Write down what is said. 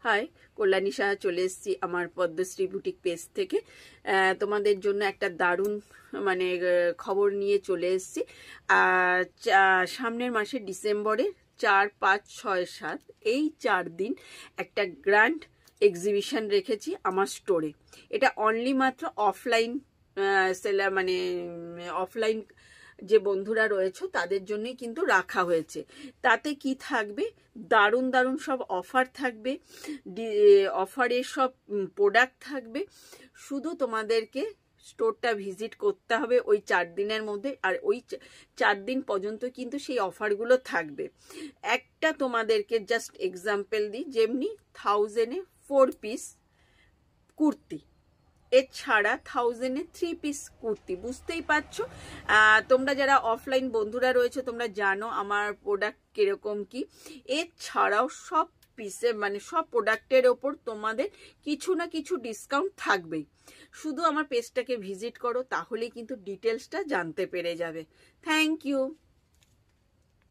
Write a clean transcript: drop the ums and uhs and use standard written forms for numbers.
High, Kalyani Saha চলে এসেছি আমার পদ্মশ্রী বুটিক পেজ থেকে। তোমাদের জন্য একটা দারুণ খবর নিয়ে চলে এসেছি। সামনের মাসে ডিসেম্বরে 4, 5, 6, 7 এই 4 দিন একটা গ্র্যান্ড এক্সিবিশন রেখেছি আমার স্টোরে। এটা অনলি মাত্র অফলাইন সেলার অফলাইন যে বন্ধুরা রয়েছে তাদের জন্যই কিন্তু রাখা হয়েছে। তাতে কি থাকবে, দারুণ দারুণ সব অফার থাকবে, অফারের সব প্রোডাক্ট থাকবে। শুধু তোমাদেরকে স্টোরটা ভিজিট করতে হবে ওই 4 দিনের মধ্যে, আর ওই 4 দিন পর্যন্ত কিন্তু সেই অফারগুলো থাকবে। একটা তোমাদেরকে জাস্ট এক্সাম্পল দিই, যেমনি 1000-এ 4 পিস কুর্তি, এছাড়া 1000-এ 3 পিস কুর্তি। বুঝতেই পারছো, তোমরা যারা অফলাইন বন্ধুরা রয়েছে তোমরা জানো আমার প্রোডাক্ট কিরকম কি। এছাড়াও সব পিসে সব প্রোডাক্টের ওপর তোমাদের কিছু না কিছু ডিসকাউন্ট থাকবেই। শুধু আমার পেজটাকে ভিজিট করো, তাহলেই কিন্তু ডিটেলসটা জানতে পেরে যাবে। Thank you.